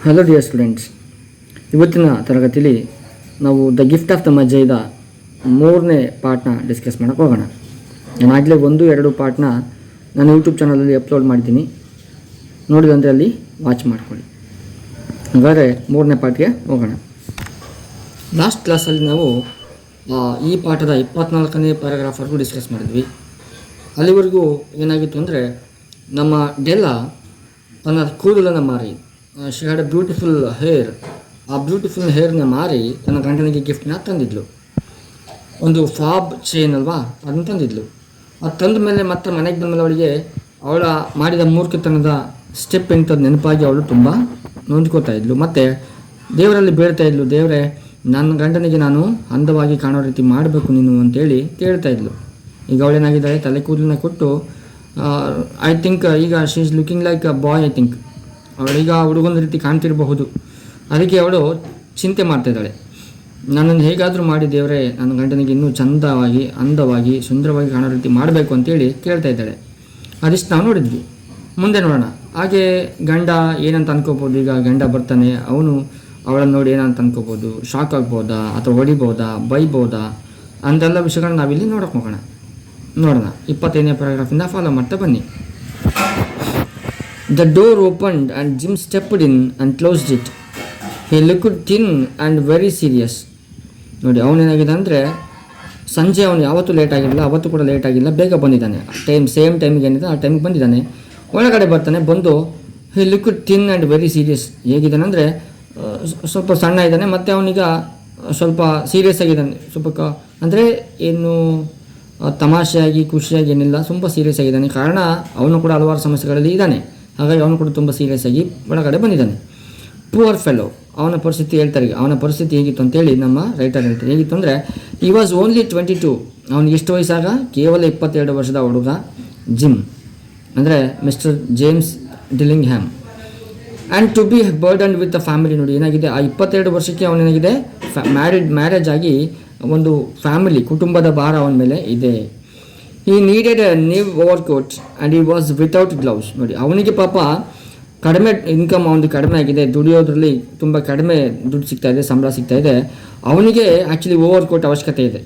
Hello dear students, ಇವತ್ತಿನ ತರಗತಿಯಲ್ಲಿ ನಾವು ದ ಗಿಫ್ಟ್ ಆಫ್ ದ ಮಜೈದ 3ನೇ ಪಾರ್ಟ್ನ ಡಿಸ್ಕಸ್ ಮಾಡೋಕ್ಕೆ ಹೋಗೋಣ. ನಾನು ಆಗಲೇ 1-2 ಪಾರ್ಟ್ನ ನಾನು ಯೂಟ್ಯೂಬ್ ಚಾನಲಲ್ಲಿ ಅಪ್ಲೋಡ್ ಮಾಡಿದ್ದೀನಿ. ನೋಡಿದಂದರೆ ಅಲ್ಲಿ ವಾಚ್ ಮಾಡ್ಕೊಳ್ಳಿ. ಹಾಗಾದರೆ 3ನೇ ಪಾರ್ಟ್ಗೆ ಹೋಗೋಣ. ಲಾಸ್ಟ್ ಕ್ಲಾಸಲ್ಲಿ ನಾವು ಈ ಪಾಠದ 24ನೇ ಪ್ಯಾರಾಗ್ರಾಫ್ವರೆಗೂ ಡಿಸ್ಕಸ್ ಮಾಡಿದ್ವಿ. ಅಲ್ಲಿವರೆಗೂ ಏನಾಗಿತ್ತು ಅಂದರೆ, ನಮ್ಮ ಡೆಲ್ಲ ತನ್ನ ಕೂದಲನ್ನು ಮಾರಿ, she had a beautiful hair, ಆ ಬ್ಯೂಟಿಫುಲ್ ಹೇರ್ನ ಮಾರಿ ತನ್ನ ಗಂಡನಿಗೆ ಗಿಫ್ಟ್ನ ತಂದಿದ್ಲು. ಒಂದು ಫಾಬ್ ಚೈನ್ ಅಲ್ವಾ, ಅದನ್ನು ತಂದಿದ್ಲು. ಅದು ತಂದ ಮೇಲೆ ಮತ್ತೆ ಮನೆಗೆ ಬಂದ ಮೇಲೆ ಅವಳಿಗೆ ಅವಳ ಮಾಡಿದ ಮೂರ್ಖತನದ ಸ್ಟೆಪ್ ಎಂಥದ್ದು ನೆನಪಾಗಿ ಅವಳು ತುಂಬ ನೊಂದ್ಕೋತಾ ಇದ್ಲು. ಮತ್ತು ದೇವರಲ್ಲಿ ಬೇಡ್ತಾ ಇದ್ಲು, ದೇವರೇ ನನ್ನ ಗಂಡನಿಗೆ ನಾನು ಅಂದವಾಗಿ ಕಾಣೋ ರೀತಿ ಮಾಡಬೇಕು ನೀನು ಅಂತೇಳಿ ಕೇಳ್ತಾ ಇದ್ಲು. ಈಗ ಅವಳೇನಾಗಿದ್ದಾಳೆ, ತಲೆ ಕೂದಲನ್ನ ಕೊಟ್ಟು ಐ ಥಿಂಕ್ ಈಗ she is looking like a boy. I think ಅವಳೀಗ ಹುಡುಗನ ರೀತಿ ಕಾಣ್ತಿರಬಹುದು. ಅದಕ್ಕೆ ಅವಳು ಚಿಂತೆ ಮಾಡ್ತಾಯಿದ್ದಾಳೆ, ನನ್ನನ್ನು ಹೇಗಾದರೂ ಮಾಡಿ ದೇವರೇ ನನ್ನ ಗಂಡನಿಗೆ ಇನ್ನೂ ಚಂದವಾಗಿ, ಅಂದವಾಗಿ, ಸುಂದರವಾಗಿ ಕಾಣೋ ರೀತಿ ಮಾಡಬೇಕು ಅಂತೇಳಿ ಕೇಳ್ತಾ ಇದ್ದಾಳೆ. ಅದಿಷ್ಟು ನಾವು ನೋಡಿದ್ವಿ. ಮುಂದೆ ನೋಡೋಣ. ಹಾಗೆ ಗಂಡ ಏನಂತ ಅನ್ಕೋಬೋದು. ಈಗ ಗಂಡ ಬರ್ತಾನೆ, ಅವನು ಅವಳನ್ನು ನೋಡಿ ಏನಂತ ಅನ್ಕೋಬೋದು, ಶಾಕ್ ಆಗ್ಬೋದಾ ಅಥವಾ ಹೊಡಿಬೋದಾ, ಬೈಬೋದಾ ಅಂತೆಲ್ಲ ವಿಷಯಗಳನ್ನ ನಾವಿಲ್ಲಿ ನೋಡೋಕೆ ಹೋಗೋಣ. 25ನೇ ಪ್ಯಾರಾಗ್ರಾಫಿಂದ ಫಾಲೋ ಮಾಡ್ತಾ ಬನ್ನಿ. The door opened and Jim stepped in and closed it. He looked thin and very serious. ನೋಡಿ, ಅವನೇನಾಗಿದೆ ಅಂದರೆ, ಸಂಜೆ ಅವನು ಯಾವತ್ತೂ ಲೇಟ್ ಆಗಿಲ್ಲ, ಅವತ್ತು ಕೂಡ ಲೇಟ್ ಆಗಿಲ್ಲ, ಬೇಗ ಬಂದಿದ್ದಾನೆ. ಸೇಮ್ ಟೈಮಿಗೆ ಏನಿದೆ ಆ ಟೈಮಿಗೆ ಬಂದಿದ್ದಾನೆ. ಒಳಗಡೆ ಬರ್ತಾನೆ, ಬಂದು he looked thin and very serious. ಹೇಗಿದ್ದಾನೆ ಅಂದರೆ, ಸ್ವಲ್ಪ ಸಣ್ಣ ಇದ್ದಾನೆ, ಮತ್ತು ಅವನೀಗ ಸ್ವಲ್ಪ ಸೀರಿಯಸ್ ಆಗಿದ್ದಾನೆ. ಸ್ವಲ್ಪ ಅಂದರೆ ಏನು ತಮಾಷೆಯಾಗಿ ಖುಷಿಯಾಗಿ ಏನಿಲ್ಲ, ತುಂಬ ಸೀರಿಯಸ್ ಆಗಿದ್ದಾನೆ. ಕಾರಣ ಅವನು ಕೂಡ ಹಲವಾರು ಸಮಸ್ಯೆಗಳಲ್ಲಿ ಇದ್ದಾನೆ. ಹಾಗಾಗಿ ಅವನು ಕೂಡ ತುಂಬ ಸೀರಿಯಸ್ ಆಗಿ ಒಳಗಡೆ ಬಂದಿದ್ದಾನೆ. ಪುವರ್ ಫೆಲೋ, ಅವನ ಪರಿಸ್ಥಿತಿ ಹೇಳ್ತಾರೆ. ಅವನ ಪರಿಸ್ಥಿತಿ ಹೇಗಿತ್ತು ಅಂತೇಳಿ ನಮ್ಮ ರೈಟರ್ ಹೇಳ್ತಾರೆ. ಹೇಗಿತ್ತು ಅಂದರೆ, ಈ ವಾಸ್ ಓನ್ಲಿ 22. ಅವನಿಗೆ ಎಷ್ಟು ವಯಸ್ಸಾಗ? ಕೇವಲ 22 ವರ್ಷದ ಹುಡುಗ ಜಿಮ್, ಅಂದರೆ mister James Dillingham. And to be burdened with a family. ನೋಡಿ ಏನಾಗಿದೆ, ಆ 22 ವರ್ಷಕ್ಕೆ ಅವನೇನಾಗಿದೆ, ಮ್ಯಾರೇಜ್ ಆಗಿ ಒಂದು ಫ್ಯಾಮಿಲಿ, ಕುಟುಂಬದ ಭಾರ ಅವನ ಮೇಲೆ ಇದೆ. He needed a new overcoat and he was without gloves. ನೋಡಿ, ಅವನಿಗೆ ಪಾಪ ಕಡಿಮೆ ಇನ್ಕಮ್, ಅವನಿಗೆ ಕಡಿಮೆ ಆಗಿದೆ, ದುಡಿಯೋದ್ರಲ್ಲಿ ತುಂಬ ಕಡಿಮೆ ದುಡ್ಡು ಸಿಗ್ತಾ ಇದೆ, ಸಂಬಳ ಸಿಗ್ತಾ ಇದೆ. ಅವನಿಗೆ ಆ್ಯಕ್ಚುಲಿ ಓವರ್ ಕೋಟ್ ಅವಶ್ಯಕತೆ ಇದೆ.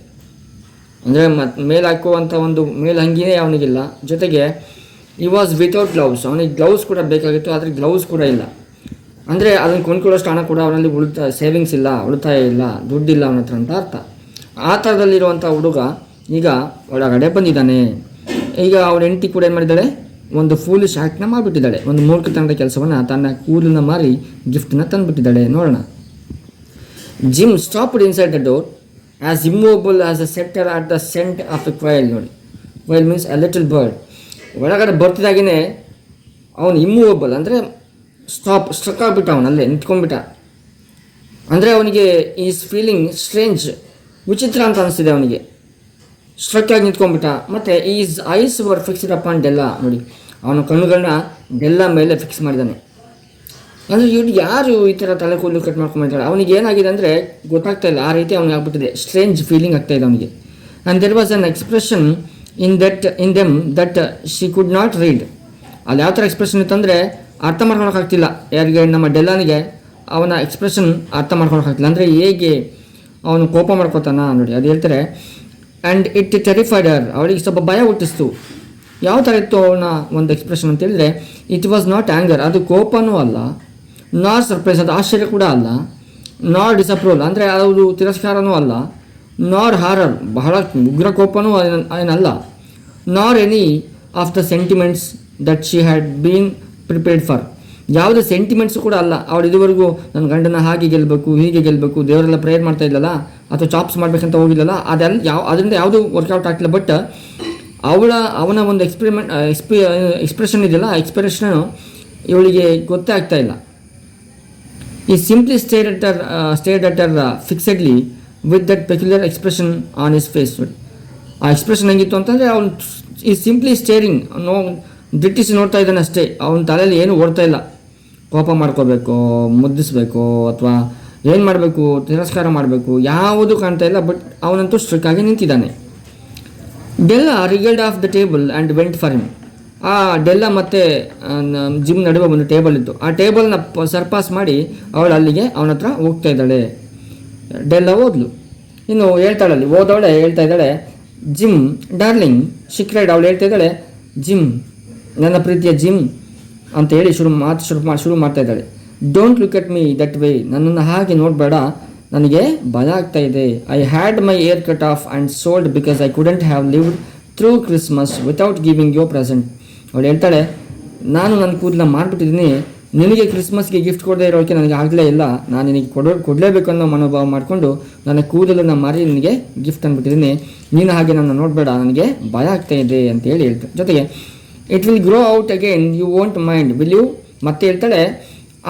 ಅಂದರೆ ಮೇಲೆ ಹಾಕುವಂಥ ಒಂದು ಮೇಲಂಗಿನೇ ಅವನಿಗಿಲ್ಲ. ಜೊತೆಗೆ ಈ ವಾಸ್ ವಿತೌಟ್ ಗ್ಲೌಸ್, ಅವನಿಗೆ ಗ್ಲೌಸ್ ಕೂಡ ಬೇಕಾಗಿತ್ತು, ಆದರೆ ಗ್ಲೌಸ್ ಕೂಡ ಇಲ್ಲ. ಅಂದರೆ ಅದನ್ನು ಕೊಂಡ್ಕೊಳ್ಳೋಷ್ಟು ಹಣ ಕೂಡ ಅವನಲ್ಲಿ ಸೇವಿಂಗ್ಸ್ ಇಲ್ಲ, ಉಳಿತಾಯ ಇಲ್ಲ, ದುಡ್ಡಿಲ್ಲ ಅವನ ಹತ್ರ ಅಂತ ಅರ್ಥ. ಆ ಥರದಲ್ಲಿರುವಂಥ ಹುಡುಗ ಈಗ ಒಳಗಡೆ ಬಂದಿದ್ದಾನೆ. ಈಗ ಅವಳ ಹೆಂಡತಿ ಕೂಡ ಏನು ಮಾಡಿದ್ದಾಳೆ, ಒಂದು ಫೂಲಿಶ್ ಆ್ಯಕ್ಟ್ನ ಮಾಡಿಬಿಟ್ಟಿದ್ದಾಳೆ. ಒಂದು ಮೂರ್ಖತನದ ಕೆಲಸವನ್ನು, ತನ್ನ ಕೂದಲನ್ನ ಮಾರಿ ಗಿಫ್ಟನ್ನ ತಂದುಬಿಟ್ಟಿದ್ದಾಳೆ. ನೋಡೋಣ. Jim stopped inside the door as immovable as a setter at the scent of the quail. ನೋಡಿ, quail means a little bird. ಒಳಗಡೆ ಬರ್ತಿದ್ದಾಗೇ ಅವನು ಇಮ್ಮೂವಬಲ್ ಅಂದರೆ ಸ್ಟ್ರಕ್ ಆಗಿಬಿಟ್ಟ, ಅವನಲ್ಲೇ ನಿಂತ್ಕೊಂಡ್ಬಿಟ್ಟ. ಅಂದರೆ ಅವನಿಗೆ ಈಸ್ ಫೀಲಿಂಗ್ ಸ್ಟ್ರೇಂಜ್, ವಿಚಿತ್ರ ಅಂತ ಅನಿಸ್ತಿದೆ ಅವನಿಗೆ. ಸ್ಟ್ರಕ್ ಆಗಿ ನಿಂತ್ಕೊಂಡ್ಬಿಟ್ಟ. ಮತ್ತು his eyes were fixed upon Della. ನೋಡಿ, ಅವನ ಕಣ್ಣುಗಳನ್ನ ಡೆಲ್ಲ ಮೇಲೆ ಫಿಕ್ಸ್ ಮಾಡಿದ್ದಾನೆ. ಅಂದರೆ ಇವ್ರು ಯಾರು ಈ ಥರ ತಲೆ ಕೂದಲು ಕಟ್ ಮಾಡ್ಕೊಂಡ್ಬಿಡ್ತಾಳೆ. ಅವನಿಗೆ ಏನಾಗಿದೆ ಅಂದರೆ ಗೊತ್ತಾಗ್ತಾ ಇಲ್ಲ, ಆ ರೀತಿ ಅವನಿಗೆ ಆಗ್ಬಿಟ್ಟಿದೆ. ಸ್ಟ್ರೇಂಜ್ ಫೀಲಿಂಗ್ ಆಗ್ತಾಯಿದೆ ಅವನಿಗೆ. And there was an expression in them that she could not read. ಅಲ್ಲಿ ಯಾವ ಥರ ಎಕ್ಸ್ಪ್ರೆಷನ್ ಇತ್ತಂದರೆ ಅರ್ಥ ಮಾಡ್ಕೊಳಕ್ಕಾಗ್ತಿಲ್ಲ. ಯಾರಿಗೆ? ನಮ್ಮ ಡೆಲ್ಲನಿಗೆ ಅವನ ಎಕ್ಸ್ಪ್ರೆಷನ್ ಅರ್ಥ ಮಾಡ್ಕೊಳಕ್ಕಾಗ್ತಿಲ್ಲ. ಅಂದರೆ ಹೇಗೆ ಅವನು ಕೋಪ ಮಾಡ್ಕೋತಾನ ನೋಡಿ, ಅದು ಹೇಳ್ತಾರೆ. ಆ್ಯಂಡ್ ಇಟ್ ಟೆರಿಫೈಡ್ ಹರ್, ಅವಳಿಗೆ ಸ್ವಲ್ಪ ಭಯ ಹುಟ್ಟಿಸ್ತು. ಯಾವ ಥರ ಇತ್ತು ಅವನ ಒಂದು ಎಕ್ಸ್ಪ್ರೆಷನ್ ಅಂತ ಹೇಳಿದ್ರೆ, ಇಟ್ ವಾಸ್ ನಾಟ್ ಆ್ಯಂಗರ್, ಅದು ಕೋಪನೂ ಅಲ್ಲ, ನಾಟ್ ಸರ್ಪ್ರೈಸ್, ಅದು ಆಶ್ಚರ್ಯ ಕೂಡ ಅಲ್ಲ, ನಾಟ್ ಡಿಸಪ್ರೂವಲ್ ಅಂದರೆ ಅದು ತಿರಸ್ಕಾರನೂ ಅಲ್ಲ, ನಾಟ್ ಹಾರರ್, ಬಹಳ ಉಗ್ರ ಕೋಪನೂ ಏನಲ್ಲ, not any of the sentiments that she had been prepared for. ಯಾವುದೇ ಸೆಂಟಿಮೆಂಟ್ಸು ಕೂಡ ಅಲ್ಲ. ಅವಳು ಇದುವರೆಗೂ ನನ್ನ ಗಂಡನ ಹಾಗೆ ಗೆಲ್ಲಬೇಕು, ಹೀಗೆ ಗೆಲ್ಲಬೇಕು, ದೇವರೆಲ್ಲ ಪ್ರೇಯರ್ ಮಾಡ್ತಾ ಇಲ್ಲಲ್ಲ, ಅಥವಾ ಚಾಪ್ಸ್ ಮಾಡಬೇಕಂತ ಹೋಗಿಲ್ಲಲ್ಲ, ಅದರಿಂದ ಯಾವುದೂ ವರ್ಕೌಟ್ ಆಗ್ತಿಲ್ಲ. ಬಟ್ ಅವನ ಒಂದು ಎಕ್ಸ್ಪ್ರೆಷನ್ ಇದೆಯಲ್ಲ, ಆ ಎಕ್ಸ್ಪ್ರೆಷನು ಇವಳಿಗೆ ಗೊತ್ತೇ ಆಗ್ತಾ ಇಲ್ಲ. He simply stared at her fixedly with that peculiar expression on his face. ಆ ಎಕ್ಸ್ಪ್ರೆಷನ್ ಹೆಂಗಿತ್ತು ಅಂತಂದರೆ, ಅವನು ಈ ಸಿಂಪ್ಲಿ ಸ್ಟೇರಿಂಗ್, ದಿಟ್ಟಿಸಿ ನೋಡ್ತಾ ಇದ್ದಾನೆ ಅಷ್ಟೇ. ಅವನ ತಲೆಯಲ್ಲಿ ಏನು ಓಡ್ತಾ ಇಲ್ಲ. ಕೋಪ ಮಾಡ್ಕೋಬೇಕು, ಮುದ್ದಿಸ್ಬೇಕು, ಅಥವಾ ಏನು ಮಾಡಬೇಕು, ತಿರಸ್ಕಾರ ಮಾಡಬೇಕು, ಯಾವುದೂ ಕಾಣ್ತಾ ಇಲ್ಲ. ಬಟ್ ಅವನಂತೂ ಸ್ಟ್ರಿಕ್ ಆಗಿ ನಿಂತಿದ್ದಾನೆ. Della wriggled off the table and went for him. ಆ ಡೆಲ್ಲ ಮತ್ತು ಜಿಮ್ ನಡುವೆ ಒಂದು ಟೇಬಲ್ ಇತ್ತು. ಆ ಟೇಬಲ್ನ ಸರ್ಪಾಸ್ ಮಾಡಿ ಅವಳು ಅಲ್ಲಿಗೆ ಅವನ ಹತ್ರ ಹೋಗ್ತಾ ಇದ್ದಾಳೆ. ಡೆಲ್ಲ ಓದ್ಲು. ಇನ್ನು ಹೇಳ್ತಾಳಲ್ಲಿ ಓದವಳೆ ಹೇಳ್ತಾ ಇದ್ದಾಳೆ, ಜಿಮ್ ಡಾರ್ಲಿಂಗ್ ಶಿಕ್ರೆಡ್. ಅವಳು ಹೇಳ್ತಾ ಇದ್ದಾಳೆ, ಜಿಮ್ ನನ್ನ ಪ್ರೀತಿಯ ಜಿಮ್ ಅಂತ ಹೇಳಿ ಶುರು ಮಾಡ್ತಾ ಇದ್ದಾಳೆ. Don't look at me that way, ನನ್ನನ್ನು ಹಾಗೆ ನೋಡಬೇಡ, ನನಗೆ ಭಯ ಆಗ್ತಾ ಇದೆ. I had my hair cut off and sold because I couldn't have lived through Christmas without giving you present. ಅವಳು ಹೇಳ್ತಾಳೆ, ನಾನು ನನ್ನ ಕೂದಲನ್ನ ಮಾಡಿಬಿಟ್ಟಿದ್ದೀನಿ, ನಿನಗೆ ಕ್ರಿಸ್ಮಸ್ಗೆ ಗಿಫ್ಟ್ ಕೊಡದೇ ಇರೋಕ್ಕೆ ನನಗೆ ಆಗಲೇ ಇಲ್ಲ, ನಾನು ನಿನಗೆ ಕೊಡಲೇಬೇಕು ಅನ್ನೋ ಮನೋಭಾವ ಮಾಡಿಕೊಂಡು ನನ್ನ ಕೂದಲನ್ನು ಮಾರಿ ನಿನಗೆ ಗಿಫ್ಟ್ ಅಂದ್ಬಿಟ್ಟಿದ್ದೀನಿ, ನೀನು ಹಾಗೆ ನನ್ನ ನೋಡಬೇಡ, ನನಗೆ ಭಯ ಆಗ್ತಾ ಇದೆ ಅಂತ ಹೇಳಿ ಹೇಳ್ತಾಳೆ. ಜೊತೆಗೆ it will grow out again, you won't mind will you. ಮತ್ತೆ ಹೇಳ್ತಾಳೆ,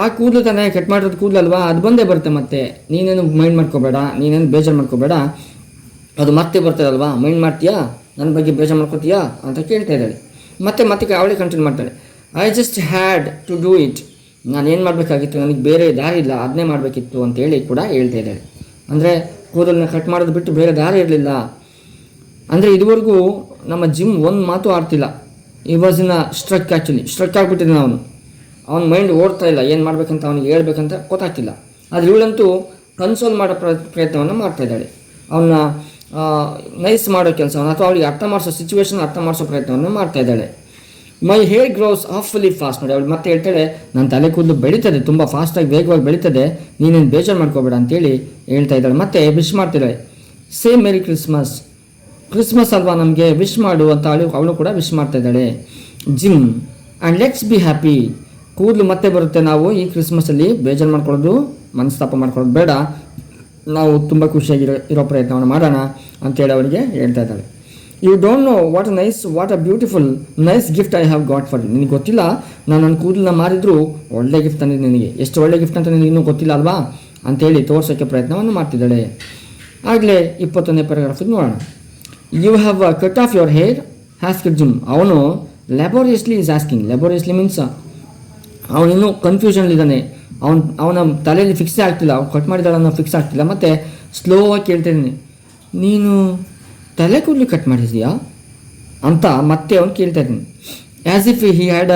ಆ ಕೂದಲು ತಾನೇ ಕಟ್ ಮಾಡಿರೋದು ಕೂದಲು ಅಲ್ವಾ, ಅದು ಬಂದೇ ಬರುತ್ತೆ, ಮತ್ತೆ ನೀನೇನು ಮೈಂಡ್ ಮಾಡ್ಕೋಬೇಡ, ನೀನೇನು ಬೇಜಾರು ಮಾಡ್ಕೋಬೇಡ, ಅದು ಮತ್ತೆ ಬರ್ತದೆ ಅಲ್ವಾ, ಮೈಂಡ್ ಮಾಡ್ತೀಯಾ, ನನ್ನ ಬಗ್ಗೆ ಬೇಜಾರು ಮಾಡ್ಕೋತೀಯಾ ಅಂತ ಕೇಳ್ತಾ ಇದ್ದಾಳೆ. ಮತ್ತೆ ಅವಳೇ ಕಂಟಿನ್ಯೂ ಮಾಡ್ತಾಳೆ, I just had to do it, ನಾನೇನು ಮಾಡಬೇಕಾಗಿತ್ತು, ನನಗೆ ಬೇರೆ ದಾರಿ ಇಲ್ಲ, ಅದನ್ನೇ ಮಾಡಬೇಕಿತ್ತು ಅಂತೇಳಿ ಕೂಡ ಹೇಳ್ತಾ ಇದ್ದಾಳೆ. ಅಂದರೆ ಕೂದಲನ್ನ ಕಟ್ ಮಾಡೋದು ಬಿಟ್ಟು ಬೇರೆ ದಾರಿ ಇರಲಿಲ್ಲ. ಅಂದರೆ ಇದುವರೆಗೂ ನಮ್ಮ ಜಿಮ್ ಒಂದು ಮಾತು ಆಡ್ತಿಲ್ಲ. ಈ ವಾಸ್ ಇನ್ ಸ್ಟ್ರಕ್ ಆಗಿಬಿಟ್ಟಿದ್ದಾನೆ ಅವನ ಮೈಂಡ್ ಓಡ್ತಾ ಇಲ್ಲ, ಏನು ಮಾಡಬೇಕಂತ ಅವನಿಗೆ ಹೇಳ್ಬೇಕಂತ ಗೊತ್ತಾಗ್ತಿಲ್ಲ. ಆದರೆ ಇವಳಂತೂ ಕನ್ಸೋಲ್ ಮಾಡೋ ಪ್ರಯತ್ನವನ್ನು ಮಾಡ್ತಾ ಇದ್ದಾಳೆ, ಅವನ್ನ ನೈಸ್ ಮಾಡೋ ಕೆಲಸವನ್ನು ಅಥವಾ ಅವಳಿಗೆ ಅರ್ಥ ಮಾಡಿಸೋ ಸಿಚುವೇಶನ್ ಅರ್ಥ ಮಾಡಿಸೋ ಪ್ರಯತ್ನವನ್ನು ಮಾಡ್ತಾ ಇದ್ದಾಳೆ. My hair grows awfully fast. ನೋಡಿ ಅವಳು ಮತ್ತೆ ಹೇಳ್ತಾಳೆ, ನನ್ನ ತಲೆ ಕೂದಲು ಬೆಳೀತದೆ, ತುಂಬ ಫಾಸ್ಟಾಗಿ ವೇಗವಾಗಿ ಬೆಳೀತದೆ, ನೀನೇನು ಬೇಜಾರು ಮಾಡ್ಕೋಬೇಡ ಅಂತೇಳಿ ಹೇಳ್ತಾ ಇದ್ದಾಳೆ. ಮತ್ತೆ ವಿಶ್ ಮಾಡ್ತಿದ್ದಾಳೆ, ಸೇಮ್ ಮೇರಿ ಕ್ರಿಸ್ಮಸ್ ಅಲ್ವಾ ನಮಗೆ, ವಿಶ್ ಮಾಡು ಅಂತ ಅವಳು ಕೂಡ ವಿಶ್ ಮಾಡ್ತಾ ಇದ್ದಾಳೆ. Gym and let's be happy. ಕೂದಲು ಮತ್ತೆ ಬರುತ್ತೆ, ನಾವು ಈ ಕ್ರಿಸ್ಮಸಲ್ಲಿ ಬೇಜಾರು ಮಾಡ್ಕೊಳ್ಳೋದು, ಮನಸ್ತಾಪ ಮಾಡ್ಕೊಳ್ಳೋದು ಬೇಡ, ನಾವು ತುಂಬ ಖುಷಿಯಾಗಿರೋ ಪ್ರಯತ್ನವನ್ನು ಮಾಡೋಣ ಅಂತೇಳಿ ಅವಳಿಗೆ ಹೇಳ್ತಾ ಇದ್ದಾಳೆ. You don't know what a beautiful nice gift I have got for you. ನಿನಗೆ ಗೊತ್ತಿಲ್ಲ, ನಾನು ನನ್ನ ಕೂದಲನ್ನ ಮಾರಿದ್ರು ಒಳ್ಳೆ ಗಿಫ್ಟ್ ತಂದಿದ್ದು ನಿನಗೆ, ಎಷ್ಟು ಒಳ್ಳೆ ಗಿಫ್ಟ್ ಅಂತ ನಿನಗೆ ಇನ್ನೂ ಗೊತ್ತಿಲ್ಲ ಅಲ್ವಾ ಅಂತೇಳಿ ತೋರ್ಸೋಕ್ಕೆ ಪ್ರಯತ್ನವನ್ನು ಮಾಡ್ತಿದ್ದಾಳೆ. ಆಗಲೇ 21ನೇ ಪ್ಯಾರಾಗ್ರಾಫಿಗೆ ನೋಡೋಣ. You have cut off your hair asked Jim. ಅವನು laboriously is asking. Laboriously means ಅವನಿನ್ನೂ ಕನ್ಫ್ಯೂಷನ್ಲಿದ್ದಾನೆ, ಅವನ ತಲೆಯಲ್ಲಿ ಫಿಕ್ಸೇ ಆಗ್ತಿಲ್ಲ, ಅವ್ನು ಕಟ್ ಮಾಡಿದಾಳೆ ಅನ್ನೋ ಫಿಕ್ಸ್ ಆಗ್ತಿಲ್ಲ. ಮತ್ತು ಸ್ಲೋ ಆಗಿ ಕೇಳ್ತಿದ್ದೀನಿ, ನೀನು ತಲೆ ಕೂದಲು ಕಟ್ ಮಾಡಿದೀಯಾ ಅಂತ ಮತ್ತೆ ಅವ್ನು ಕೇಳ್ತಾ ಇದ್ದೀನಿ. As if he had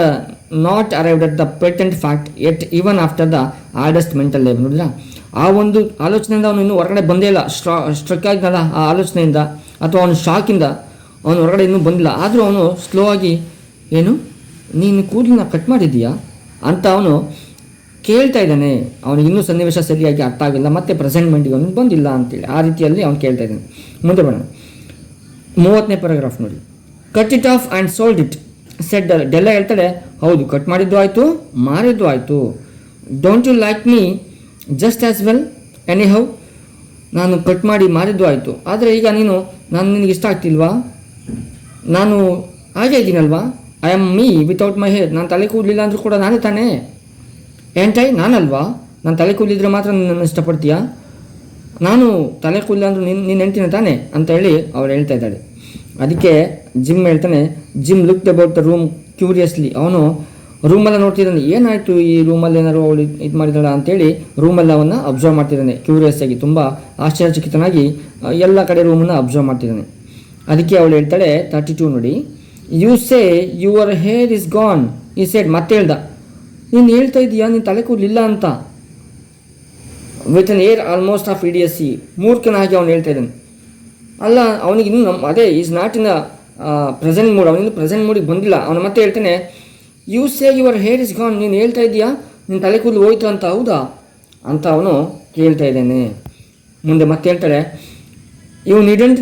not arrived at the patent fact at even after the hardest mental labour. ನೋಡಿಲ್ಲ, ಆ ಒಂದು ಆಲೋಚನೆಯಿಂದ ಅವನು ಇನ್ನೂ ಹೊರಗಡೆ ಬಂದೇ ಇಲ್ಲ. ಸ್ಟ್ರಕ್ ಆಗಿಲ್ಲ ಆ ಆಲೋಚನೆಯಿಂದ ಅಥವಾ ಅವನ ಶಾಕಿಂದ ಅವನು ಹೊರಗಡೆ ಇನ್ನೂ ಬಂದಿಲ್ಲ. ಆದರೂ ಅವನು ಸ್ಲೋ ಆಗಿ, ಏನು ನೀನು ಕೂದಲನ್ನ ಕಟ್ ಮಾಡಿದ್ದೀಯಾ ಅಂತ ಅವನು ಕೇಳ್ತಾ ಇದ್ದಾನೆ. ಅವನಿಗೆ ಇನ್ನೂ ಸನ್ನಿವೇಶ ಸರಿಯಾಗಿ ಅರ್ಥ ಆಗಿಲ್ಲ, ಮತ್ತು ಪ್ರೆಸೆಂಟ್ ಮೈಂಡಿಗೆ ಅವನು ಬಂದಿಲ್ಲ ಅಂತೇಳಿ ಆ ರೀತಿಯಲ್ಲಿ ಅವನು ಕೇಳ್ತಾ ಇದ್ದಾನೆ. ಮುಂದೆ ಬರೋಣ, 30ನೇ ಪ್ಯಾರಾಗ್ರಾಫ್ ನೋಡಿ. Cut it off and sold it said. Della ಹೇಳ್ತಾಳೆ, ಹೌದು ಕಟ್ ಮಾಡಿದ್ದು ಆಯಿತು, ಮಾರಿದ್ದು ಆಯಿತು. Don't you like me just as well anyhow. ನಾನು ಕಟ್ ಮಾಡಿ ಮಾರಿದ್ದು ಆಯಿತು, ಆದರೆ ಈಗ ನಾನು ನಿನಗೆ ಇಷ್ಟ ಆಗ್ತಿಲ್ವಾ, ನಾನು ಹಾಗೆ ಇದ್ದೀನಲ್ವಾ, I am me without my hair. ನಾನು ತಲೆ ಕೂದಲಿಲ್ಲ ಅಂದರೂ ಕೂಡ ನಾನೇ ತಾನೇ, ಎಂಟೈ ನಾನಲ್ವಾ, ನಾನು ತಲೆ ಕೂದಲಿದ್ರೆ ಮಾತ್ರ ನನ್ನನ್ನು ಇಷ್ಟಪಡ್ತೀಯಾ, ನಾನು ತಲೆ ಕೂದಲಿಲ್ಲ ಅಂದರೂ ನೀನು ಹೆಂಡ್ತಿನ ತಾನೆ ಅಂತ ಹೇಳಿ ಅವಳು ಹೇಳ್ತಾ ಇದ್ದಾಳೆ. ಅದಕ್ಕೆ ಜಿಮ್ ಹೇಳ್ತಾನೆ, Jim looked about the room curiously. ಅವನು ರೂಮೆಲ್ಲ ನೋಡ್ತಿದ್ದಾನೆ, ಏನಾಯಿತು ಈ ರೂಮಲ್ಲಿ ಏನಾದ್ರು ಅವಳು ಇದು ಮಾಡಿದಾಳ ಅಂತೇಳಿ ರೂಮೆಲ್ಲ ಅವನ್ನ ಅಬ್ಸರ್ವ್ ಮಾಡ್ತಿದ್ದಾನೆ ಕ್ಯೂರಿಯಸ್ ಆಗಿ, ತುಂಬ ಆಶ್ಚರ್ಯಚಕಿತನಾಗಿ ಎಲ್ಲ ಕಡೆ ರೂಮನ್ನು ಅಬ್ಸರ್ವ್ ಮಾಡ್ತಿದ್ದಾನೆ. ಅದಕ್ಕೆ ಅವಳು ಹೇಳ್ತಾಳೆ 32 ನೋಡಿ, you say your hair is gone he said. ಮತ್ತೆ ಹೇಳ್ದ, ನೀನು ಹೇಳ್ತಾ ಇದೀಯಾ ನೀನು ತಲೆ ಕೂದಲಿಲ್ಲ ಅಂತ. With an air almost of idiocy. ಮೂರ್ಖನಾಗಿ ಅವನು ಹೇಳ್ತಾ ಇದ್ದಾನೆ. ಅಲ್ಲ, ಅವನಿಗೆ ಇನ್ನೂ ಅದೇ is not in present mood, ಅವನಿನ್ನು ಪ್ರೆಸೆಂಟ್ ಮೂಡಿಗೆ ಬಂದಿಲ್ಲ. ಅವನು ಮತ್ತೆ ಹೇಳ್ತಾನೆ, you say your hair is gone, ನೀನು ಹೇಳ್ತಾ ಇದೀಯಾ ನಿನ್ನ ತಲೆ ಕೂದಲು ಹೋಯ್ತು ಅಂತ, ಹೌದಾ ಅಂತ ಅವನು ಕೇಳ್ತಾ ಇದ್ದಾನೆ. ಮುಂದೆ ಮತ್ತೆ ಹೇಳ್ತಾಳೆ, you needn't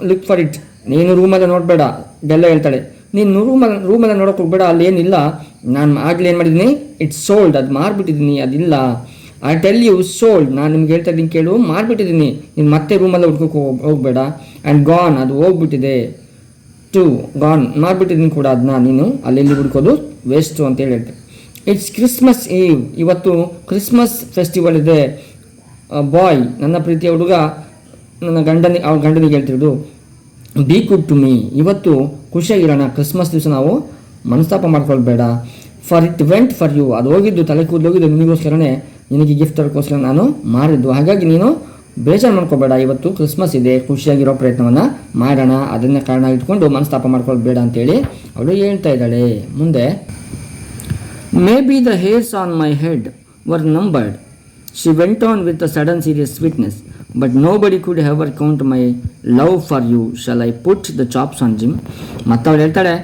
look for it. ನೀನು ರೂಮೆಲ್ಲ ನೋಡಬೇಡ. ಡೆಲ್ಲ ಹೇಳ್ತಾಳೆ, ನೀನು ರೂಮೆಲ್ಲ ನೋಡೋಕೆ ಹೋಗ್ಬೇಡ, ಅಲ್ಲಿ ಏನಿಲ್ಲ, ನಾನು ಆಗಲೇ ಏನು ಮಾಡಿದ್ದೀನಿ, ಇಟ್ಸ್ ಸೋಲ್ಡ್, ಅದು ಮಾರ್ಬಿಟ್ಟಿದ್ದೀನಿ, ಅದಿಲ್ಲ. ಐ ಟೆಲ್ ಯು ಸೋಲ್ಡ್, ನಾನು ನಿಮ್ಗೆ ಹೇಳ್ತಾ ಇದ್ದೀನಿ ಕೇಳು, ಮಾರ್ಬಿಟ್ಟಿದ್ದೀನಿ, ನೀನು ಮತ್ತೆ ರೂಮೆಲ್ಲ ಹುಡ್ಕೋಕೆ ಹೋಗಬೇಡ. ಆ್ಯಂಡ್ ಗಾನ್, ಅದು ಹೋಗ್ಬಿಟ್ಟಿದೆ. ಟು ಗಾನ್, ಮಾರ್ಬಿಟ್ಟಿದ್ದೀನಿ ಕೂಡ ಅದನ್ನ, ನೀನು ಅಲ್ಲಿ ಹುಡ್ಕೋದು ವೇಸ್ಟು ಅಂತೇಳಿ ಹೇಳ್ತಾರೆ. ಇಟ್ಸ್ ಕ್ರಿಸ್ಮಸ್ ಈವ್, ಇವತ್ತು ಕ್ರಿಸ್ಮಸ್ ಫೆಸ್ಟಿವಲ್ ಇದೆ. ಬಾಯ್, ನನ್ನ ಪ್ರೀತಿಯ ಹುಡುಗ ನನ್ನ ಅವ್ರ ಗಂಡನಿಗೆ ಹೇಳ್ತಿರೋದು, ಬಿ ಗುಡ್ ಟು ಮೀ, ಇವತ್ತು ಖುಷಿಯಾಗಿರೋಣ, ಕ್ರಿಸ್ಮಸ್ ದಿವಸ ನಾವು ಮನಸ್ತಾಪ ಮಾಡ್ಕೊಳ್ಬೇಡ. For it went for you, ಅದು ಹೋಗಿದ್ದು, ತಲೆ ಕೂದಲು ಹೋಗಿದ್ದು ನಿನಗೋಸ್ಕರನೇ, ನಿನಗೆ ಗಿಫ್ಟ್ ತರೋಕ್ಕೋಸ್ಕರ ನಾನು ಮಾರಿದ್ದು, ಹಾಗಾಗಿ ನೀನು ಬೇಜಾರು ಮಾಡ್ಕೋಬೇಡ, ಇವತ್ತು ಕ್ರಿಸ್ಮಸ್ ಇದೆ, ಖುಷಿಯಾಗಿರೋ ಪ್ರಯತ್ನವನ್ನು ಮಾಡೋಣ, ಅದನ್ನೇ ಕಾರಣ ಇಟ್ಕೊಂಡು ಮನಸ್ತಾಪ ಮಾಡ್ಕೊಳ್ಳೋದು ಬೇಡ ಅಂತೇಳಿ ಅವಳು ಹೇಳ್ತಾ ಇದ್ದಾಳೆ. ಮುಂದೆ, may be the hairs on my head were numbered, she went on with a sudden serious sweetness, but nobody could ever count my love for you, shall I put the chops on Jim. ಮತ್ತು ಅವಳು ಹೇಳ್ತಾಳೆ,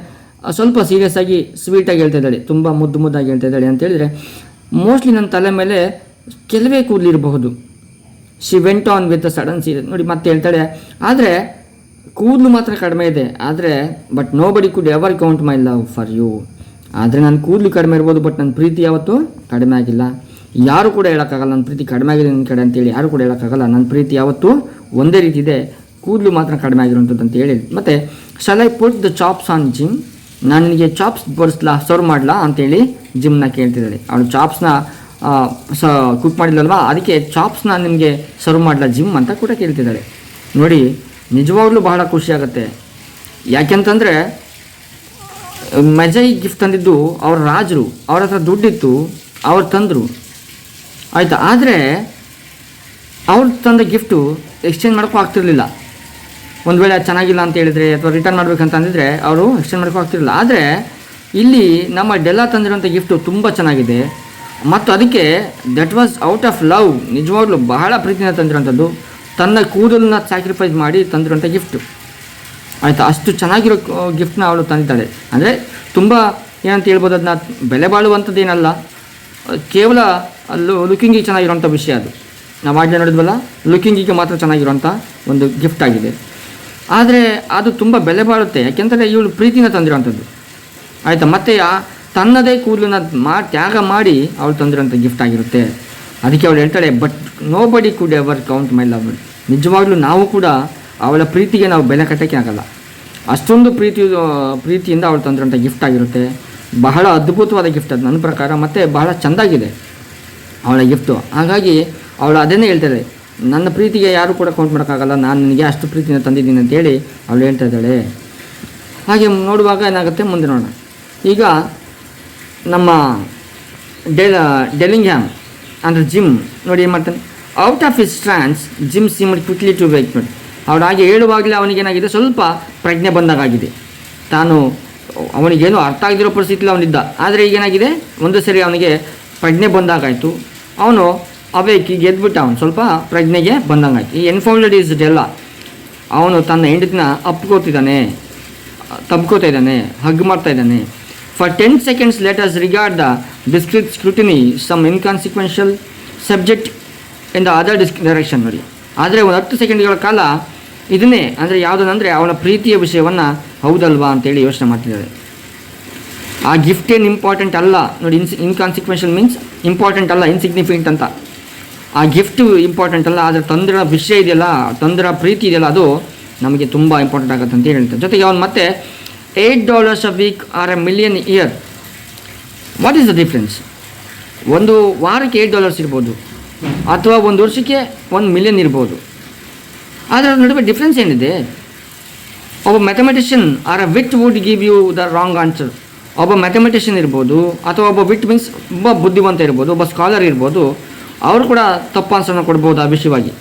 ಸ್ವಲ್ಪ serious ಆಗಿ ಸ್ವೀಟಾಗಿ ಹೇಳ್ತಾ ಇದ್ದಾಳೆ, ತುಂಬ ಮುದ್ದಾಗಿ ಹೇಳ್ತಾ ಇದ್ದಾಳೆ ಅಂತ ಹೇಳಿದರೆ, ಮೋಸ್ಟ್ಲಿ ನನ್ನ ತಲೆ ಮೇಲೆ ಕೆಲವೇ ಕೂದಲಿರಬಹುದು. She went on with a sudden serious, ನೋಡಿ ಮತ್ತೆ ಹೇಳ್ತಾಳೆ, ಆದರೆ ಕೂದಲು ಮಾತ್ರ ಕಡಿಮೆ ಇದೆ, ಆದರೆ but nobody could ever count my love for you. ಆದರೆ ನನ್ನ ಕೂದಲು ಕಡಿಮೆ ಇರ್ಬೋದು, ಬಟ್ ನನ್ನ ಪ್ರೀತಿ ಯಾವತ್ತೂ ಕಡಿಮೆ ಆಗಿಲ್ಲ. ಯಾರು ಕೂಡ ಹೇಳೋಕ್ಕಾಗಲ್ಲ ನನ್ನ ಪ್ರೀತಿ ಕಡಿಮೆ ಆಗಿದೆ ನನ್ನ ಕಡೆ ಅಂತೇಳಿ, ಯಾರು ಕೂಡ ಹೇಳೋಕ್ಕಾಗಲ್ಲ. ನನ್ನ ಪ್ರೀತಿ ಯಾವತ್ತೂ ಒಂದೇ ರೀತಿ ಇದೆ, ಕೂದಲು ಮಾತ್ರ ಕಡಿಮೆ ಆಗಿರುವಂಥದ್ದು ಅಂತ ಹೇಳಿ. ಮತ್ತು shawl I put the chops on gym, ನಾನು ನಿನಗೆ ಚಾಪ್ಸ್ ಬಡಿಸ್ಲಾ, ಸರ್ವ್ ಮಾಡಲಾ ಅಂತೇಳಿ ಜಿಮ್ನ ಕೇಳ್ತಿದ್ದಾಳೆ. ಅವಳು ಚಾಪ್ಸ್ನ ಕುಕ್ ಮಾಡಿಲ್ಲಲ್ವಾ, ಅದಕ್ಕೆ ಚಾಪ್ಸ್ನ ನಿಮಗೆ ಸರ್ವ್ ಮಾಡಲಾ ಜಿಮ್ ಅಂತ ಕೂಡ ಕೇಳ್ತಿದ್ದಾಳೆ. ನೋಡಿ, ನಿಜವಾಗ್ಲೂ ಬಹಳ ಖುಷಿಯಾಗುತ್ತೆ. ಯಾಕೆಂತಂದರೆ ಮೆಜೈ ಗಿಫ್ಟ್ ತಂದಿದ್ದು ಅವ್ರ ರಾಜರು, ಅವ್ರ ಹತ್ರ ದುಡ್ಡಿತ್ತು, ಅವ್ರು ತಂದರು ಆಯಿತಾ. ಆದರೆ ಅವ್ರು ತಂದ ಗಿಫ್ಟು ಎಕ್ಸ್ಚೇಂಜ್ ಮಾಡೋಕ್ಕೂ ಆಗ್ತಿರ್ಲಿಲ್ಲ. ಒಂದು ವೇಳೆ ಚೆನ್ನಾಗಿಲ್ಲ ಅಂತ ಹೇಳಿದರೆ ಅಥವಾ ರಿಟರ್ನ್ ಮಾಡಬೇಕಂತ ಅಂದಿದ್ರೆ ಅವರು ಎಕ್ಸ್ಚೇಂಜ್ ಮಾಡೋಕ್ಕೂ ಆಗ್ತಿರಲಿಲ್ಲ. ಆದರೆ ಇಲ್ಲಿ ನಮ್ಮ ಡೆಲ್ಲಾ ತಂದಿರೋಂಥ ಗಿಫ್ಟು ತುಂಬ ಚೆನ್ನಾಗಿದೆ, ಮತ್ತು ಅದಕ್ಕೆ that was out of love, ನಿಜವಾಗ್ಲೂ ಬಹಳ ಪ್ರೀತಿನ ತಂದಿರೋಂಥದ್ದು, ತನ್ನ ಕೂದಲನ್ನ ಸ್ಯಾಕ್ರಿಫೈಸ್ ಮಾಡಿ ತಂದಿರೋಂಥ ಗಿಫ್ಟು ಆಯಿತಾ. ಅಷ್ಟು ಚೆನ್ನಾಗಿರೋ ಗಿಫ್ಟ್ನ ಅವಳು ತಂದಿದ್ದಾಳೆ. ಅಂದರೆ ತುಂಬ ಏನಂತ ಹೇಳ್ಬೋದು, ಅದನ್ನ ಬೆಲೆ ಬಾಳುವಂಥದ್ದೇನಲ್ಲ, ಕೇವಲ ಲುಕಿಂಗಿಗೆ ಚೆನ್ನಾಗಿರೋಂಥ ವಿಷಯ ಅದು. ನಾವು ಆಗಲೇ ನೋಡಿದ್ವಲ್ಲ, ಲುಕಿಂಗಿಗೆ ಮಾತ್ರ ಚೆನ್ನಾಗಿರೋಂಥ ಒಂದು ಗಿಫ್ಟ್ ಆಗಿದೆ. ಆದರೆ ಅದು ತುಂಬ ಬೆಲೆ ಬಾಳುತ್ತೆ, ಯಾಕೆಂದರೆ ಇವಳು ಪ್ರೀತಿನ ತಂದಿರೋಂಥದ್ದು ಆಯಿತಾ. ಮತ್ತು ತನ್ನದೇ ಕೂದಲನ್ನ ತ್ಯಾಗ ಮಾಡಿ ಅವಳು ತಂದಿರೋಂಥ ಗಿಫ್ಟ್ ಆಗಿರುತ್ತೆ. ಅದಕ್ಕೆ ಅವಳು ಹೇಳ್ತಾಳೆ, but nobody could ever count my love. ನಿಜವಾಗ್ಲೂ ನಾವು ಕೂಡ ಅವಳ ಪ್ರೀತಿಗೆ ನಾವು ಬೆಲೆ ಕಟ್ಟೋಕ್ಕೆ ಆಗಲ್ಲ, ಅಷ್ಟೊಂದು ಪ್ರೀತಿಯಿಂದ ಅವಳು ತಂದಿರೋಂಥ ಗಿಫ್ಟ್ ಆಗಿರುತ್ತೆ. ಬಹಳ ಅದ್ಭುತವಾದ ಗಿಫ್ಟ್ ಅದು ನನ್ನ ಪ್ರಕಾರ, ಮತ್ತು ಬಹಳ ಚೆಂದಾಗಿದೆ ಅವಳ ಗಿಫ್ಟು. ಹಾಗಾಗಿ ಅವಳು ಅದನ್ನೇ ಹೇಳ್ತಾಳೆ, ನನ್ನ ಪ್ರೀತಿಗೆ ಯಾರು ಕೂಡ ಕೌಂಟ್ ಮಾಡೋಕ್ಕಾಗಲ್ಲ, ನಾನು ನಿನಗೆ ಅಷ್ಟು ಪ್ರೀತಿನ ತಂದಿದ್ದೀನಿ ಅಂತೇಳಿ ಅವಳು ಹೇಳ್ತಾ ಇದ್ದಾಳೆ. ಹಾಗೆ ನೋಡುವಾಗ ಏನಾಗುತ್ತೆ ಮುಂದೆ ನೋಡೋಣ. ಈಗ ನಮ್ಮ ಡೆಲಿಂಗ್ಹ್ಯಾಮ್ ಅಂದರೆ ಜಿಮ್ ನೋಡಿ ಏನು ಮಾಡ್ತಾನೆ, out of his trance Jim seemed quickly to wake. ನೋಡಿ ಅವಳು ಹಾಗೆ ಹೇಳುವಾಗಲೇ ಅವನಿಗೇನಾಗಿದೆ, ಸ್ವಲ್ಪ ಪ್ರಜ್ಞೆ ಬಂದಾಗಿದೆ. ಅವನಿಗೇನು ಅರ್ಥ ಆಗದಿರೋ ಪರಿಸ್ಥಿತಿಲಿ ಅವನಿದ್ದ, ಆದರೆ ಈಗೇನಾಗಿದೆ, ಒಂದು ಸರಿ ಅವನಿಗೆ ಪ್ರಜ್ಞೆ ಬಂದಾಗಾಯಿತು, ಅವನು ಅವೇಕಿಗೆ ಗೆದ್ಬಿಟ್ಟು ಅವನು ಸ್ವಲ್ಪ ಪ್ರಜ್ಞೆಗೆ ಬಂದಂಗಾಯ್ತು. ಈ ಎನ್ಫೌಲ್ಡೆಡ್ ಈಸ್ ಡೆಲ್ಲಾ, ಅವನು ತನ್ನ ಹೆಂಡತಿನ ತಬ್ಕೋತಾ ಇದ್ದಾನೆ, ಹಗ್ ಮಾಡ್ತಾ ಇದ್ದಾನೆ. For 10 seconds let us regard the discreet scrutiny some inconsequential subject in the other direction. ನೋಡಿ, ಆದರೆ ಒಂದು 10 ಸೆಕೆಂಡ್ಗಳ ಕಾಲ ಇದನ್ನೇ, ಅಂದರೆ ಯಾವುದಂದರೆ ಅವನ ಪ್ರೀತಿಯ ವಿಷಯವನ್ನು ಹೌದಲ್ವಾ ಅಂತೇಳಿ ಯೋಚನೆ ಮಾಡ್ತಿದ್ದಾಳೆ. ಆ ಗಿಫ್ಟ್ ಏನು ಇಂಪಾರ್ಟೆಂಟ್ ಅಲ್ಲ ನೋಡಿ, ಇನ್ಕಾನ್ಸಿಕ್ವೆನ್ಷಿಯಲ್ ಮೀನ್ಸ್ ಇಂಪಾರ್ಟೆಂಟ್ ಅಲ್ಲ, ಇನ್ಸಿಗ್ನಿಫಿಕೆಂಟ್ ಅಂತ. ಆ ಗಿಫ್ಟ್ ಇಂಪಾರ್ಟೆಂಟ್ ಅಲ್ಲ, ಆದರೆ ತಂದಿರೋ ವಿಷಯ ಇದೆಯಲ್ಲ, ತಂದಿರೋ ಪ್ರೀತಿ ಇದೆಯಲ್ಲ, ಅದು ನಮಗೆ ತುಂಬ ಇಂಪಾರ್ಟೆಂಟ್ ಆಗುತ್ತೆ ಅಂತ ಹೇಳ್ತಾರೆ. ಜೊತೆಗೆ ಅವನು ಮತ್ತೆ $8 a week or $1 million a year. What is the difference? ಒಂದು ವಾರಕ್ಕೆ $8 ಇರ್ಬೋದು, ಅಥವಾ ಒಂದು ವರ್ಷಕ್ಕೆ $1 million ಇರ್ಬೋದು. ಆದರೆ ಅದ್ರ ನಡುವೆ ಡಿಫ್ರೆನ್ಸ್ ಏನಿದೆ? ಒಬ್ಬ mathematician or a wit would give you the wrong answer. ಒಬ್ಬ ಮ್ಯಾಥಮೆಟಿಷಿಯನ್ ಇರ್ಬೋದು, ಅಥವಾ ಒಬ್ಬ ವಿಟ್ ಮೀನ್ಸ್ ಒಬ್ಬ ಬುದ್ಧಿವಂತ ಇರ್ಬೋದು, ಒಬ್ಬ ಸ್ಕಾಲರ್ ಇರ್ಬೋದು, ಅವರು ಕೂಡ ತಪ್ಪು ಆನ್ಸರ್ನ ಕೊಡ್ಬೋದು ಆ ವಿಷಯವಾಗಿ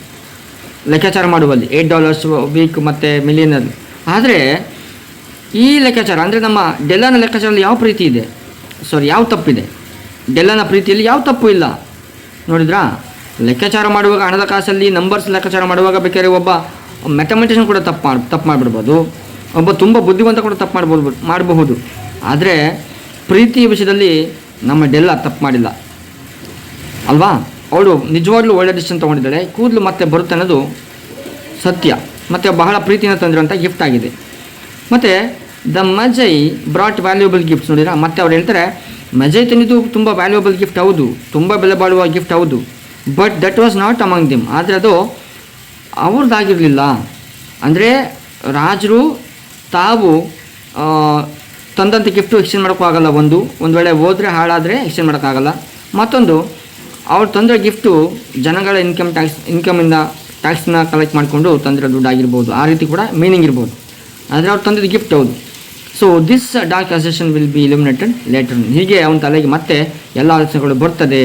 ಲೆಕ್ಕಾಚಾರ ಮಾಡುವಲ್ಲಿ, $8 ವೀಕ್ ಮತ್ತು ಮಿಲಿಯನಲ್ಲಿ. ಆದರೆ ಈ ಲೆಕ್ಕಾಚಾರ ಅಂದರೆ ನಮ್ಮ ಡೆಲ್ಲಾನ ಲೆಕ್ಕಾಚಾರದಲ್ಲಿ ಯಾವ ಪ್ರೀತಿ ಇದೆ, ಯಾವ ತಪ್ಪಿದೆ? ಡೆಲ್ಲಾನ ಪ್ರೀತಿಯಲ್ಲಿ ಯಾವ ತಪ್ಪು ಇಲ್ಲ. ನೋಡಿದ್ರಾ, ಲೆಕ್ಕಾಚಾರ ಮಾಡುವಾಗ ಹಣದ ಕಾಸಲ್ಲಿ ನಂಬರ್ಸ್ ಲೆಕ್ಕಾಚಾರ ಮಾಡುವಾಗ ಬೇಕಾದ್ರೆ ಒಬ್ಬ ಮ್ಯಾಥಮೆಟಿಷಿಯನ್ ಕೂಡ ತಪ್ಪು ಮಾಡಿಬಿಡ್ಬೋದು, ಒಬ್ಬ ತುಂಬ ಬುದ್ಧಿವಂತ ಕೂಡ ತಪ್ಪು ಮಾಡಬಹುದು. ಆದರೆ ಪ್ರೀತಿಯ ವಿಷಯದಲ್ಲಿ ನಮ್ಮ ಡೆಲ್ಲಾ ತಪ್ಪು ಮಾಡಿಲ್ಲ ಅಲ್ವಾ. ಅವಳು ನಿಜವಾಗ್ಲೂ ಒಳ್ಳೆ ಡಿಸಿಷನ್ ತೊಗೊಂಡಿದ್ದಾಳೆ. ಕೂದಲು ಮತ್ತೆ ಬರುತ್ತೆ ಅನ್ನೋದು ಸತ್ಯ, ಮತ್ತು ಬಹಳ ಪ್ರೀತಿನ ತಂದಿರೋಂಥ ಗಿಫ್ಟ್ ಆಗಿದೆ. ಮತ್ತು ದ ಮಜೈ ಬ್ರಾಟ್ ವ್ಯಾಲ್ಯೂಬಲ್ ಗಿಫ್ಟ್ಸ್. ನೋಡಿರಾ, ಮತ್ತೆ ಅವ್ರು ಹೇಳ್ತಾರೆ, ಮಜೈ ತಂದಿದ್ದು ತುಂಬ ವ್ಯಾಲ್ಯೂಬಲ್ ಗಿಫ್ಟ್ ಹೌದು, ತುಂಬ ಬೆಲೆ ಬಾಳುವ ಗಿಫ್ಟ್ ಹೌದು, but that was not among them. ಆದರೆ ಅದು ಅವ್ರದ್ದಾಗಿರಲಿಲ್ಲ. ಅಂದರೆ ರಾಜರು ತಾವು ತಂದಂಥ ಗಿಫ್ಟು ಎಕ್ಸ್ಚೇಂಜ್ ಮಾಡೋಕ್ಕೂ ಆಗಲ್ಲ. ಒಂದು ವೇಳೆ ಹೋದರೆ ಹಾಳಾದರೆ ಎಕ್ಸ್ಚೇಂಜ್ ಮಾಡೋಕ್ಕಾಗಲ್ಲ. ಮತ್ತೊಂದು, ಅವ್ರು ತಂದಿರೋ ಗಿಫ್ಟು ಜನಗಳ ಇನ್ಕಮಿಂದ ಟ್ಯಾಕ್ಸ್ನ ಕಲೆಕ್ಟ್ ಮಾಡಿಕೊಂಡು ತಂದಿರೋ ದುಡ್ಡು ಆಗಿರ್ಬೋದು, ಆ ರೀತಿ ಕೂಡ ಮೀನಿಂಗ್ ಇರ್ಬೋದು. ಆದರೆ ಅವ್ರು ತಂದಿದ್ದು ಗಿಫ್ಟ್ ಹೌದು. So this dark assertion will be illuminated later. ಹೀಗೆ ಅವನ ತಲೆಗೆ ಮತ್ತೆ ಎಲ್ಲ ಆಲೋಚನೆಗಳು ಬರ್ತದೆ.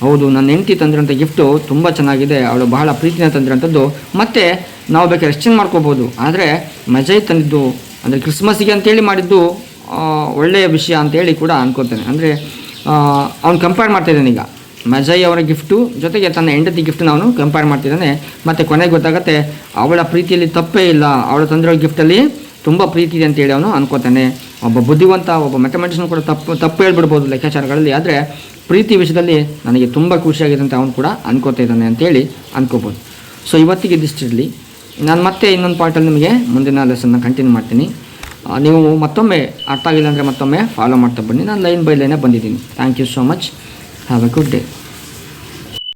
ಹೌದು, ನನ್ನ ಹೆಂಡತಿ ತಂದಿರೋಂಥ ಗಿಫ್ಟು ತುಂಬ ಚೆನ್ನಾಗಿದೆ, ಅವಳು ಬಹಳ ಪ್ರೀತಿನ ತಂದಿರೋಂಥದ್ದು, ಮತ್ತು ನಾವು ಬೇಕಾದ್ರೆ ಎಕ್ಸ್ಚೇಂಜ್ ಮಾಡ್ಕೋಬೋದು. ಆದರೆ ಮಜಯ್ ತಂದಿದ್ದು ಅಂದರೆ ಕ್ರಿಸ್ಮಸ್ಸಿಗೆ ಅಂತೇಳಿ ಮಾಡಿದ್ದು ಒಳ್ಳೆಯ ವಿಷಯ ಅಂತೇಳಿ ಕೂಡ ಅನ್ಕೋತೇನೆ. ಅಂದರೆ ಅವ್ನು ಕಂಪೇರ್ ಮಾಡ್ತಾಯಿದ್ದಾನೆ ಈಗ ಮಜಯ್ ಅವರ ಗಿಫ್ಟು ಜೊತೆಗೆ ತನ್ನ ಹೆಂಡತಿ ಗಿಫ್ಟನ್ನ ಅವನು ಕಂಪೇರ್ ಮಾಡ್ತಿದ್ದಾನೆ. ಮತ್ತು ಕೊನೆಗೆ ಗೊತ್ತಾಗುತ್ತೆ ಅವಳ ಪ್ರೀತಿಯಲ್ಲಿ ತಪ್ಪೇ ಇಲ್ಲ, ಅವಳು ತಂದಿರೋ ಗಿಫ್ಟಲ್ಲಿ ತುಂಬ ಪ್ರೀತಿ ಇದೆ ಅಂತೇಳಿ ಅವನು ಅನ್ಕೋತಾನೆ. ಒಬ್ಬ ಬುದ್ಧಿವಂತ, ಒಬ್ಬ ಮ್ಯಾಥಮೆಟಿಷನ್ ಕೂಡ ತಪ್ಪು ಹೇಳ್ಬಿಡ್ಬೋದು ಲೆಕ್ಕಾಚಾರಗಳಲ್ಲಿ, ಆದರೆ ಪ್ರೀತಿ ವಿಷಯದಲ್ಲಿ ನನಗೆ ತುಂಬ ಖುಷಿಯಾಗಿದೆ ಅಂತ ಅವನು ಕೂಡ ಅನ್ಕೋತಾ ಇದ್ದಾನೆ ಅಂತೇಳಿ ಅನ್ಕೋಬೋದು. ಸೊ ಇವತ್ತಿಗೆ ಇದಿಷ್ಟಿರಲಿ. ನಾನು ಮತ್ತೆ ಇನ್ನೊಂದು ಪಾರ್ಟಲ್ಲಿ ನಿಮಗೆ ಮುಂದಿನ ಲೆಸನ್ನ ಕಂಟಿನ್ಯೂ ಮಾಡ್ತೀನಿ. ನೀವು ಮತ್ತೊಮ್ಮೆ ಅರ್ಥ ಆಗಿಲ್ಲ ಅಂದರೆ ಮತ್ತೊಮ್ಮೆ ಫಾಲೋ ಮಾಡ್ತಾ ಬನ್ನಿ. ನಾನು ಲೈನ್ ಬೈ ಲೈನೇ ಬಂದಿದ್ದೀನಿ. Thank you so much. Have a good day.